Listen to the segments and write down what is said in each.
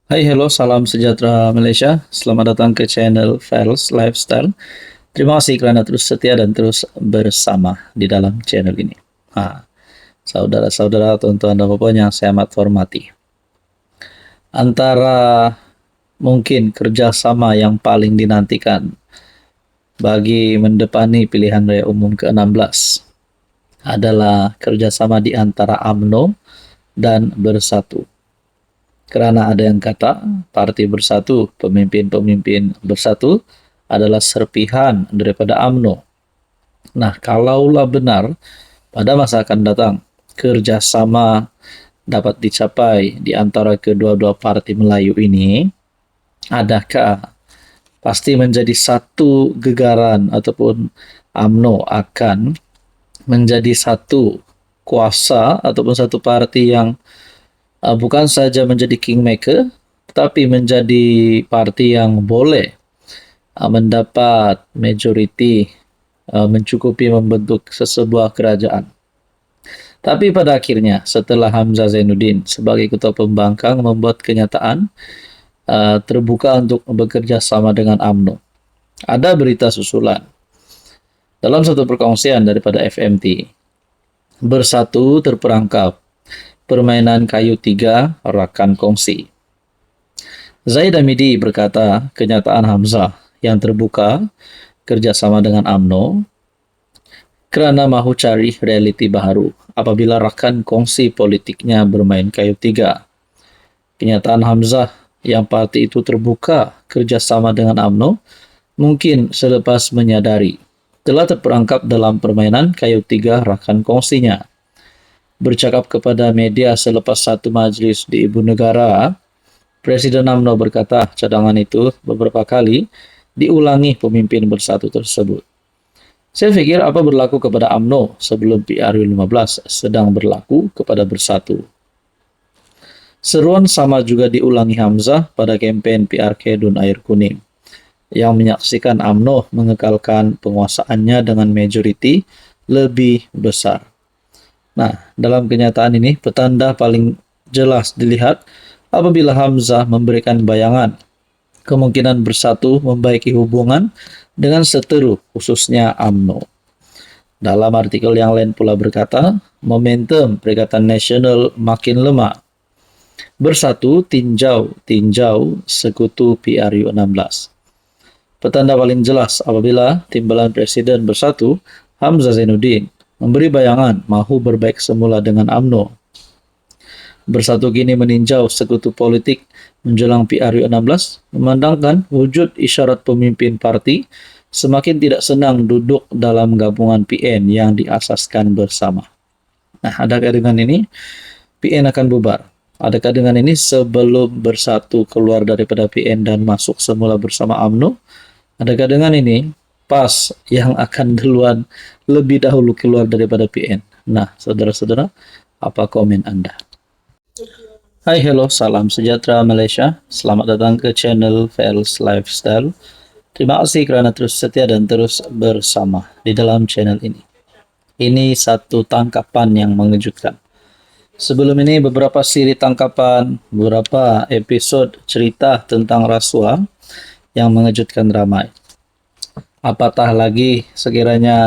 Hai, hello, salam sejahtera Malaysia. Selamat datang ke channel Fels Lifestyle. Terima kasih kerana terus setia dan terus bersama di dalam channel ini. Saudara-saudara, tuan-tuan dan puan yang saya amat hormati. Antara mungkin kerjasama yang paling dinantikan bagi mendepani pilihan raya umum ke-16 adalah kerjasama di antara UMNO dan Bersatu. Kerana ada yang kata parti bersatu, pemimpin-pemimpin bersatu adalah serpihan daripada UMNO. Nah, kalaulah benar pada masa akan datang kerjasama dapat dicapai di antara kedua-dua parti Melayu ini, adakah pasti menjadi satu gegaran ataupun UMNO akan menjadi satu kuasa ataupun satu parti yang bukan saja menjadi kingmaker, tetapi menjadi parti yang boleh mendapat majoriti mencukupi membentuk sesebuah kerajaan. Tapi pada akhirnya, setelah Hamzah Zainuddin sebagai ketua pembangkang membuat kenyataan terbuka untuk bekerja sama dengan UMNO, ada berita susulan. Dalam satu perkongsian daripada FMT, Bersatu terperangkap permainan kayu tiga rakan kongsi. Zaid Hamidi berkata kenyataan Hamzah yang terbuka kerjasama dengan UMNO kerana mahu cari realiti baharu apabila rakan kongsi politiknya bermain kayu tiga. Kenyataan Hamzah yang parti itu terbuka kerjasama dengan UMNO mungkin selepas menyadari telah terperangkap dalam permainan kayu tiga rakan kongsinya. Bercakap kepada media selepas satu majlis di Ibu Negara, Presiden UMNO berkata cadangan itu beberapa kali diulangi pemimpin Bersatu tersebut. Saya fikir apa berlaku kepada UMNO sebelum PRU 15 sedang berlaku kepada Bersatu. Seruan sama juga diulangi Hamzah pada kempen PRK Dun Air Kuning yang menyaksikan UMNO mengekalkan penguasaannya dengan majoriti lebih besar. Nah, dalam kenyataan ini, petanda paling jelas dilihat apabila Hamzah memberikan bayangan kemungkinan Bersatu membaiki hubungan dengan seteru, khususnya UMNO. Dalam artikel yang lain pula berkata, momentum Perikatan Nasional makin lemah. Bersatu tinjau sekutu PRU 16. Petanda paling jelas apabila timbalan Presiden Bersatu, Hamzah Zainuddin, memberi bayangan mahu berbaik semula dengan UMNO. Bersatu kini meninjau sekutu politik menjelang PRU 16, memandangkan wujud isyarat pemimpin parti semakin tidak senang duduk dalam gabungan PN yang diasaskan bersama. Nah, adakah dengan ini PN akan bubar? Adakah dengan ini sebelum Bersatu keluar daripada PN dan masuk semula bersama UMNO? Adakah dengan ini PAS yang akan duluan lebih dahulu keluar daripada PN? Nah, saudara-saudara, apa komen Anda? Hai, hello, salam sejahtera Malaysia. Selamat datang ke channel Fels Lifestyle. Terima kasih kerana terus setia dan terus bersama di dalam channel ini. Ini satu tangkapan yang mengejutkan. Sebelum ini beberapa siri tangkapan, beberapa episod cerita tentang rasuah yang mengejutkan ramai. Apatah lagi sekiranya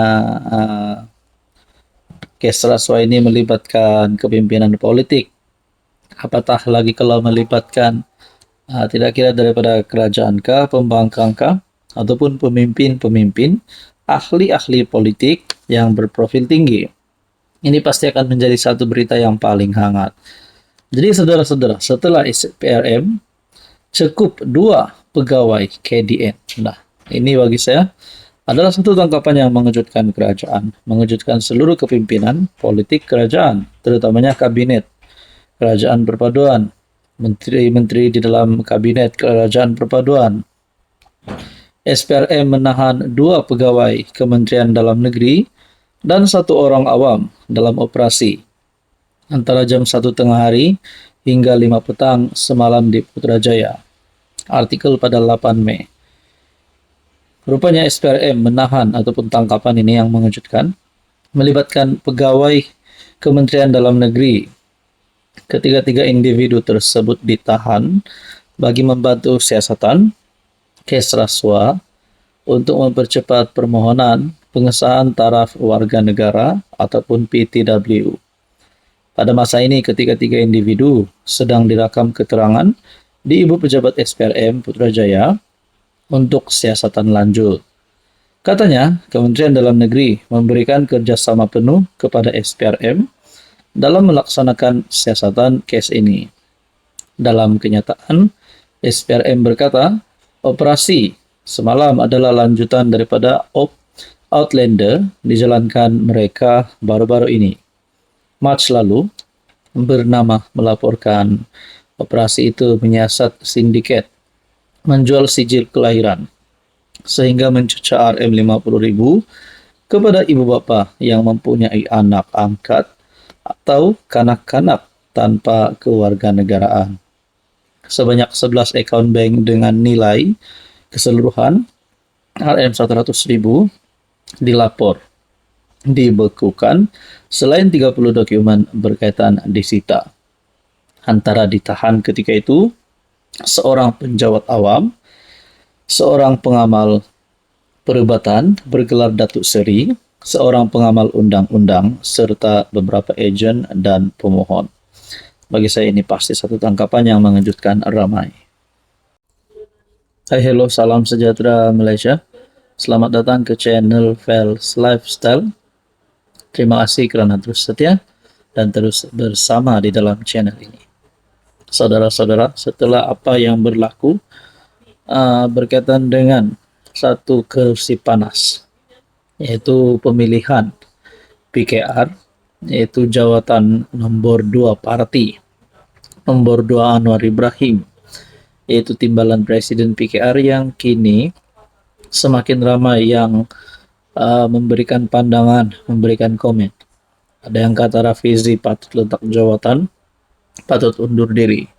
kes rasuah ini melibatkan kepimpinan politik. Apatah lagi kalau melibatkan tidak kira daripada kerajaan kah, pembangkang kah, ataupun pemimpin-pemimpin, ahli-ahli politik yang berprofil tinggi. Ini pasti akan menjadi satu berita yang paling hangat. Jadi saudara-saudara, setelah SPRM, cukup 2 pegawai KDN. Nah, ini bagi saya adalah satu tangkapan yang mengejutkan kerajaan, mengejutkan seluruh kepimpinan politik kerajaan, terutamanya kabinet kerajaan perpaduan, menteri-menteri di dalam kabinet kerajaan perpaduan. SPRM menahan 2 pegawai Kementerian Dalam Negeri dan 1 orang awam dalam operasi antara jam 1 tengah hari hingga 5 petang semalam di Putrajaya. Artikel pada 8 Mei. Rupanya SPRM menahan ataupun tangkapan ini yang mengejutkan, melibatkan pegawai Kementerian Dalam Negeri. Ketiga-tiga individu tersebut ditahan bagi membantu siasatan kes rasuah untuk mempercepat permohonan pengesahan taraf warga negara ataupun PTW. Pada masa ini ketika 3 individu sedang dirakam keterangan di Ibu Pejabat SPRM Putrajaya untuk siasatan lanjut. Katanya, Kementerian Dalam Negeri memberikan kerjasama penuh kepada SPRM dalam melaksanakan siasatan kes ini. Dalam kenyataan, SPRM berkata, operasi semalam adalah lanjutan daripada Outlander dijalankan mereka baru-baru ini. Mac lalu, bernama melaporkan operasi itu menyiasat sindiket menjual sijil kelahiran sehingga mencecar RM50.000 kepada ibu bapa yang mempunyai anak angkat atau kanak-kanak tanpa kewarganegaraan. Sebanyak 11 akaun bank dengan nilai keseluruhan RM100.000 dilapor, dibekukan, selain 30 dokumen berkaitan disita. Antara ditahan ketika itu, seorang penjawat awam, seorang pengamal perubatan bergelar Datuk Seri, seorang pengamal undang-undang, serta beberapa ejen dan pemohon. Bagi saya ini pasti satu tangkapan yang mengejutkan ramai. Hai, hello, salam sejahtera Malaysia. Selamat datang ke channel Fels Lifestyle. Terima kasih kerana terus setia dan terus bersama di dalam channel ini. Saudara-saudara, setelah apa yang berlaku berkaitan dengan satu kursi panas, yaitu pemilihan PKR, yaitu jawatan nombor 2 parti, nombor 2 Anwar Ibrahim, yaitu timbalan Presiden PKR yang kini semakin ramai yang memberikan pandangan, memberikan komen. Ada yang kata Rafizi patut letak jawatan, patut undur diri.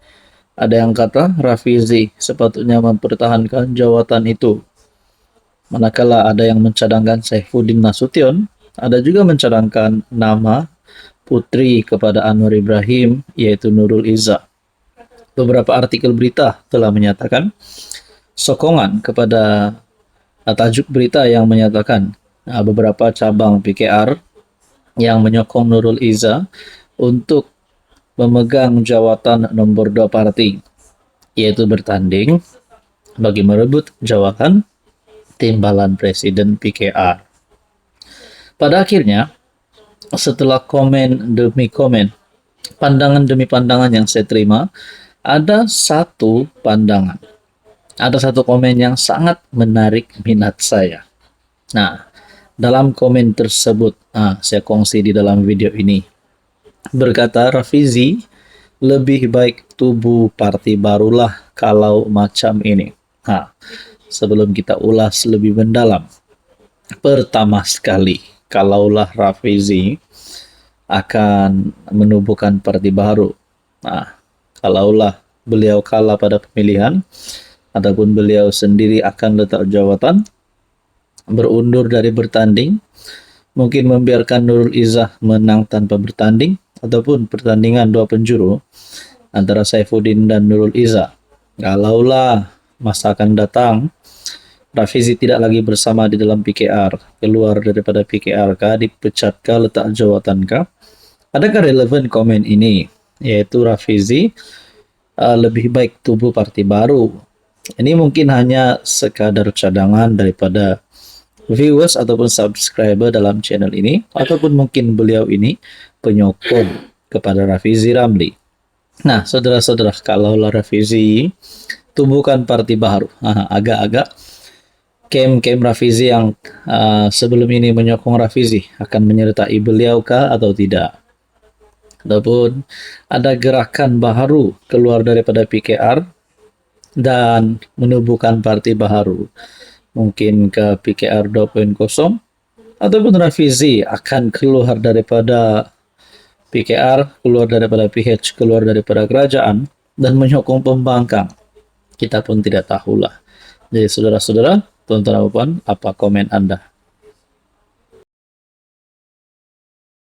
Ada yang kata Rafizi sepatutnya mempertahankan jawatan itu. Manakala ada yang mencadangkan Saifuddin Nasution, ada juga mencadangkan nama putri kepada Anwar Ibrahim, yaitu Nurul Izzah. Beberapa artikel berita telah menyatakan sokongan kepada tajuk berita yang menyatakan beberapa cabang PKR yang menyokong Nurul Izzah untuk memegang jawatan nombor 2 parti, yaitu bertanding bagi merebut jawatan timbalan Presiden PKR. Pada akhirnya, setelah komen demi komen, pandangan demi pandangan yang saya terima, ada satu pandangan, ada satu komen yang sangat menarik minat saya. Nah, dalam komen tersebut, saya kongsi di dalam video ini, berkata Rafizi, lebih baik tubuh parti barulah kalau macam ini. Sebelum kita ulas lebih mendalam, pertama sekali, kalaulah Rafizi akan menubuhkan parti baru, kalaulah beliau kalah pada pemilihan, ataupun beliau sendiri akan letak jawatan, berundur dari bertanding, mungkin membiarkan Nurul Izzah menang tanpa bertanding, ataupun pertandingan 2 penjuru antara Saifuddin dan Nurul Izzah. Kalaulah masa akan datang, Rafizi tidak lagi bersama di dalam PKR, keluar daripada PKR kah, dipecat kah, letak jawatan kah? Adakah relevan komen ini? Yaitu Rafizi lebih baik tubuh parti baru. Ini mungkin hanya sekadar cadangan daripada viewers ataupun subscriber dalam channel ini, ataupun mungkin beliau ini penyokong kepada Rafizi Ramli. Nah, saudara-saudara, kalaulah Rafizi tubuhkan parti baru, agak-agak kem Rafizi yang sebelum ini menyokong Rafizi akan menyertai beliau kah atau tidak? Ataupun ada gerakan baru keluar daripada PKR dan menubuhkan parti baru, mungkin ke PKR 2.0, ataupun Rafizi akan keluar daripada PKR, keluar daripada PH, keluar daripada kerajaan dan menyokong pembangkang. Kita pun tidak tahulah. Jadi saudara-saudara, tuan-tuan dan puan, apa komen Anda?